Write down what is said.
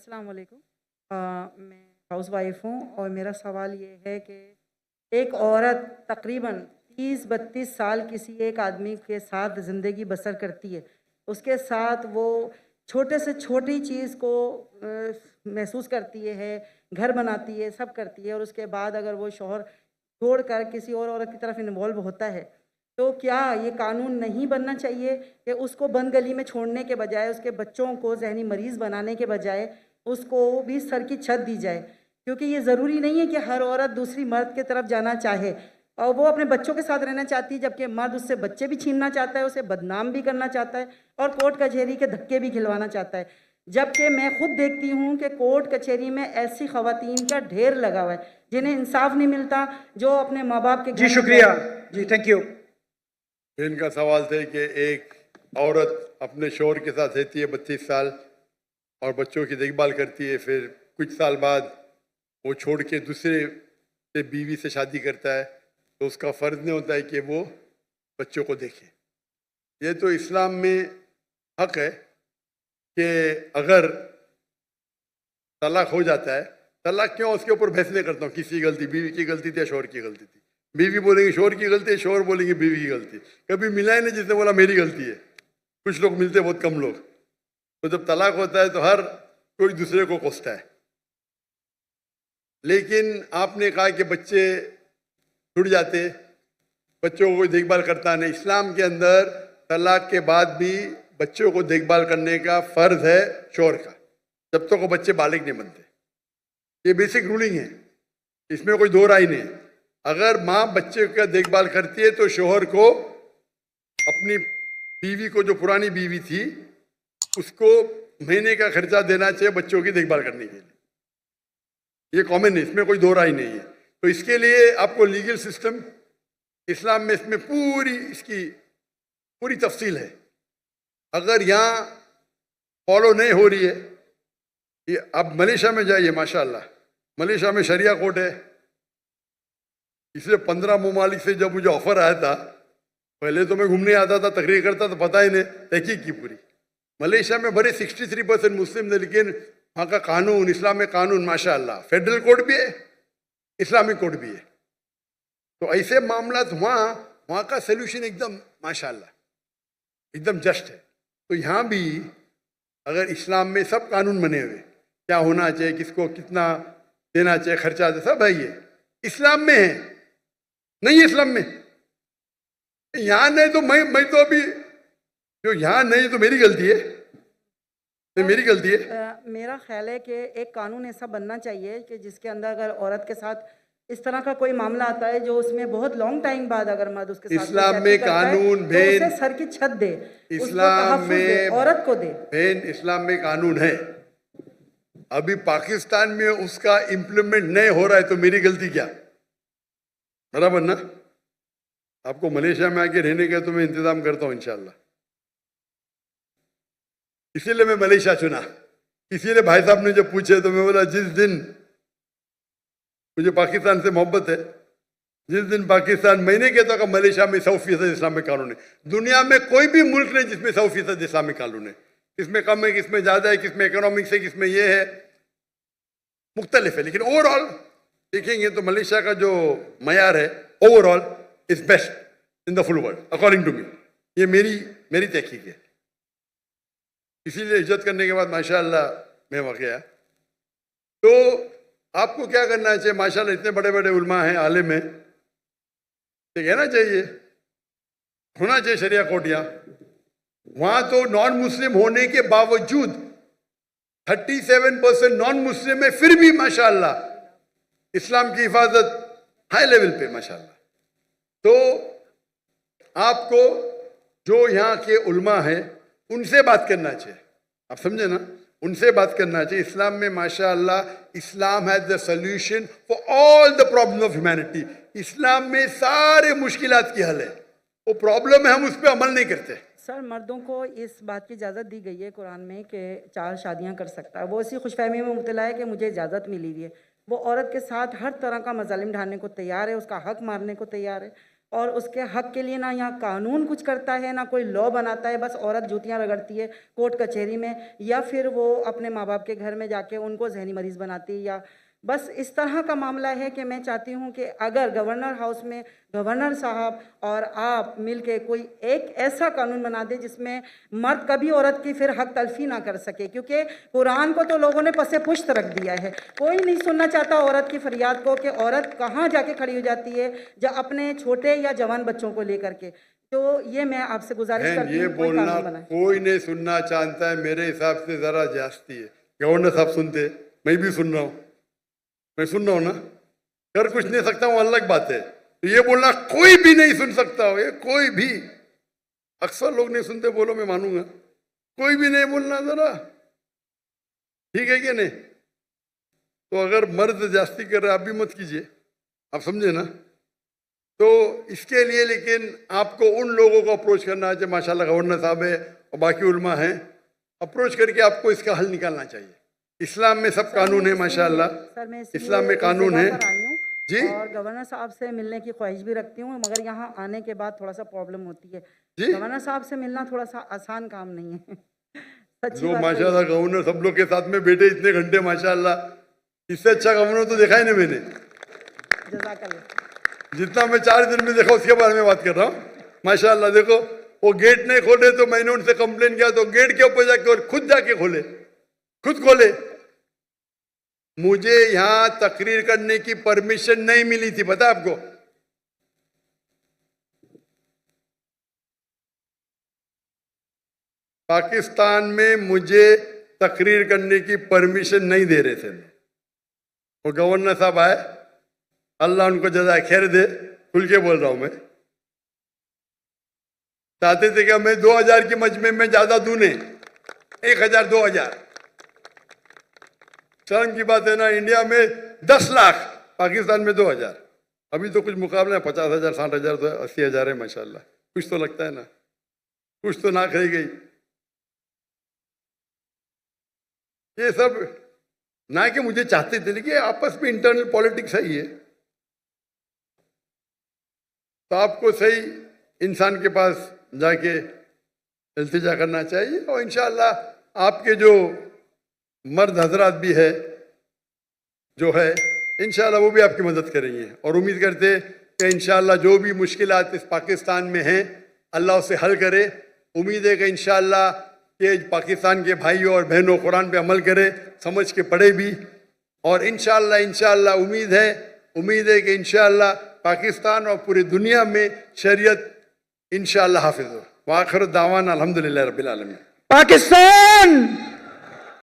अस्सलाम वालेकुम। मैं हाउसवाइफ हूँ और मेरा सवाल ये है कि एक औरत तकरीबन 30-32 साल किसी एक आदमी के साथ ज़िंदगी बसर करती है। उसके साथ वो छोटे से छोटी चीज़ को महसूस करती है, घर बनाती है, सब करती है और उसके बाद अगर वो शौहर छोड़कर किसी और औरत की तरफ इन्वॉल्व होता है, तो क्या ये कानून नहीं बनना चाहिए कि उसको बंद गली में छोड़ने के बजाय, उसके बच्चों को ज़हनी मरीज़ बनाने के बजाय उसको भी सर की छत दी जाए? क्योंकि ये ज़रूरी नहीं है कि हर औरत दूसरी मर्द की तरफ जाना चाहे और वो अपने बच्चों के साथ रहना चाहती है, जबकि मर्द उससे बच्चे भी छीनना चाहता है, उसे बदनाम भी करना चाहता है और कोर्ट कचहरी के धक्के भी खिलवाना चाहता है। जबकि मैं खुद देखती हूँ कि कोर्ट कचहरी में ऐसी ख़वातीन का ढेर लगा हुआ है, जिन्हें इंसाफ नहीं मिलता, जो अपने माँ बाप के जी घर में शुक्रिया जी, थैंक यू। इनका सवाल थे कि एक औरत अपने शौहर के साथ रहती है 32 साल और बच्चों की देखभाल करती है, फिर कुछ साल बाद वो छोड़ के दूसरे से बीवी से शादी करता है, तो उसका फ़र्ज नहीं होता है कि वो बच्चों को देखे। ये तो इस्लाम में हक है कि अगर तलाक हो जाता है, तलाक क्यों, उसके ऊपर बहस नहीं करता हूँ, किसी गलती, बीवी की गलती थी या शौहर की गलती थी। बीवी बोलेंगे शौहर की गलती है, शौहर बोलेंगे बीवी की गलती। कभी मिला ही नहीं जिसने बोला मेरी गलती है। कुछ लोग मिलते, बहुत कम लोग। तो जब तलाक होता है तो हर कोई दूसरे को कोसता है। लेकिन आपने कहा कि बच्चे छूट जाते, बच्चों को कोई देखभाल करता नहीं। इस्लाम के अंदर तलाक के बाद भी बच्चों को देखभाल करने का फर्ज है शौहर का, जब तक वो बच्चे बालिग नहीं बनते। ये बेसिक रूलिंग है, इसमें कोई दो राय नहीं। अगर माँ बच्चे का देखभाल करती है तो शौहर को अपनी बीवी को, जो पुरानी बीवी थी, उसको महीने का खर्चा देना चाहिए बच्चों की देखभाल करने के लिए। ये कॉमन है, इसमें कोई दो राय नहीं है। तो इसके लिए आपको लीगल सिस्टम इस्लाम में, इसमें पूरी इसकी पूरी तफसील है। अगर यहाँ फॉलो नहीं हो रही है, ये आप मलेशिया में जाइए, माशाल्लाह मलेशिया में शरिया कोर्ट है। इसलिए 15 ममालिक से जब मुझे ऑफर आया था, पहले तो मैं घूमने आता था, तकरीर करता तो पता ही नहीं, तहकीक की पूरी। मलेशिया में भरे 63% मुस्लिम थे, लेकिन वहाँ का कानून, इस्लामिक कानून माशाल्लाह, फेडरल कोर्ट भी है, इस्लामिक कोर्ट भी है। तो ऐसे मामला वहाँ का सोल्यूशन एकदम माशाल्लाह एकदम जस्ट है। तो यहाँ भी अगर इस्लाम में सब कानून बने हुए, क्या होना चाहिए, किसको कितना देना चाहिए, खर्चा सब है, ये इस्लाम में है। नहीं है इस्लाम में, यहाँ नहीं तो मैं तो अभी जो यहाँ नहीं तो मेरी गलती है, मेरी गलती है। मेरा ख्याल है कि एक कानून ऐसा बनना चाहिए कि जिसके अंदर अगर औरत के साथ इस तरह का कोई मामला आता है जो उसमें बहुत लॉन्ग टाइम बाद अगर मर्द उसके साथ इस्लाम में कानून तो उसे सर की छत दे, इस्लाम में औरत को दे। बहन, इस्लाम में कानून है, अभी पाकिस्तान में उसका इम्प्लीमेंट नहीं हो रहा है, तो मेरी गलती क्या? बराबर ना? आपको मलेशिया में आके रहने का तो मैं इंतजाम करता हूँ इंशाल्लाह। इसीलिए मैं मलेशिया चुना। इसीलिए भाई साहब ने जब पूछे तो मैं बोला जिस दिन मुझे पाकिस्तान से मोहब्बत है, जिस दिन पाकिस्तान, मैंने कहता कि मलेशिया में 100% इस्लामिक कानून है। दुनिया में कोई भी मुल्क नहीं जिसमें 100% इस्लामिक कानून है। किसमें कम है, किसमें ज्यादा है, किसमें इकोनॉमिक्स है, किसमें ये है, मुख्तलिफ है। लेकिन ओवरऑल देखेंगे तो मलेशिया का जो मयार है overall is best in the full world according to me. ये मेरी तहकीक है। इसीलिए इज्जत करने के बाद माशाल्लाह मैं वहाँ गया। तो आपको क्या करना चाहिए? माशाल्लाह इतने बड़े बड़े उलमा हैं, आलिम हैं, तो कहना चाहिए, होना चाहिए शरिया कोर्ट यहाँ। वहाँ तो नॉन मुस्लिम होने के बावजूद 37% नॉन मुस्लिम है, फिर भी माशाल्लाह इस्लाम की हिफाजत हाई लेवल पे माशाल्लाह। तो आपको जो यहाँ के उलमा है उनसे बात करना चाहिए, आप समझे ना, उनसे बात करना चाहिए। इस्लाम में माशाअल्लाह, Islam has the solution for all the problem of humanity. Islam में सारे मुश्किलात की हल है। वो प्रॉब्लम है, हम उस पर अमल नहीं करते। सर, मर्दों को इस बात की इजाज़त दी गई है कुरान में कि 4 शादियां कर सकता है। वो इसी खुशफहमी में मुब्तला है कि मुझे इजाज़त मिली हुई है। वो औरत के साथ हर तरह का मजालिम ढाने को तैयार है, उसका हक मारने को तैयार है और उसके हक के लिए ना यहाँ कानून कुछ करता है, ना कोई लॉ बनाता है। बस औरत जूतियाँ रगड़ती है कोर्ट कचहरी में, या फिर वो अपने माँ बाप के घर में जाके उनको जहनी मरीज बनाती है, या बस इस तरह का मामला है कि मैं चाहती हूँ कि अगर गवर्नर हाउस में गवर्नर साहब और आप मिलके कोई एक ऐसा कानून बना दे जिसमें मर्द कभी औरत की फिर हक तलफी ना कर सके, क्योंकि कुरान को तो लोगों ने पसे पुश्त रख दिया है। कोई नहीं सुनना चाहता औरत की फरियाद को कि औरत कहाँ जाके खड़ी हो जाती है जब अपने छोटे या जवान बच्चों को लेकर के। तो ये मैं आपसे गुजारिश करती ये हूँ कोई बोलना कानून बनाए। कोई नहीं सुनना चाहता है, मेरे हिसाब से जरा जास्ती है। गवर्नर साहब सुनते, मैं भी सुन रहा हूँ, मैं सुन रहा हूँ ना, कर कुछ नहीं सकता हूँ, अलग बात है। तो ये बोलना कोई भी नहीं सुन सकता हो, ये कोई भी, अक्सर लोग नहीं सुनते, बोलो मैं मानूंगा, कोई भी नहीं बोलना जरा, ठीक है कि नहीं? तो अगर मर्द जास्ती कर रहे आप भी मत कीजिए, आप समझे ना? तो इसके लिए लेकिन आपको उन लोगों को अप्रोच करना चाहिए, माशाल्लाह गवर्नर साहब है और बाकी उलमा हैं, अप्रोच करके आपको इसका हल निकालना चाहिए। इस्लाम में सब कानून है माशाल्लाह, सर मैं इस्लाम में कानून है जी। और गवर्नर साहब से मिलने की ख्वाहिश भी रखती हूँ, मगर यहाँ आने के बाद थोड़ा सा प्रॉब्लम होती है जी। गवर्नर साहब से मिलना थोड़ा सा आसान काम नहीं है। सच्ची जो बात माशाल्लाह गवर्नर सब लोग के साथ में बैठे इतने घंटे, माशाल्लाह, इससे अच्छा गवर्नर तो देखा ही नहीं मैंने। जज़ाकल्लाह। जितना मैं 4 दिन में देखा उसके बारे में बात कर रहा हूँ। माशाल्लाह देखो, वो गेट नहीं खोले तो मैंने उनसे कंप्लेन किया, तो गेट के ऊपर जाके और खुद जाके खोले, खुद खोले। मुझे यहां तकरीर करने की परमिशन नहीं मिली थी, पता आपको? पाकिस्तान में मुझे तकरीर करने की परमिशन नहीं दे रहे थे। वो गवर्नर साहब आए, अल्लाह उनको जज़ा खैर दे, खुल के बोल रहा हूं मैं, चाहते थे कि मैं 2000 की मजमे में ज्यादा दूं नहीं, 1000 2000। शर्म की बात है ना, इंडिया में 10 लाख, पाकिस्तान में 2000। अभी तो कुछ मुकाबला है, 50,000 60,000 तो 80,000 है माशाल्लाह। कुछ तो लगता है ना, कुछ तो नाक रह गई। ये सब ना कि मुझे चाहते थे, लेकिन आपस में इंटरनल पॉलिटिक्स है ये। तो आपको सही इंसान के पास जाके इल्तिजा करना चाहिए, और इंशाअल्लाह आपके जो मर्द हजरात भी है जो है, इंशाअल्लाह वो भी आपकी मदद करेंगे। और उम्मीद करते कि इंशाअल्लाह जो भी मुश्किलात इस पाकिस्तान में हैं अल्लाह उसे हल करे। उम्मीद है कि इंशाअल्लाह कि पाकिस्तान के भाइयों और बहनों कुरान पे अमल करे, समझ के पढ़े भी, और इंशाअल्लाह उम्मीद है कि इंशाअल्लाह पाकिस्तान और पूरी दुनिया में शरीयत इंशाअल्लाह हाफिज हो। वाखिर दावाना अल्हम्दुलिल्लाह रब्बिल आलमीन। पाकिस्तान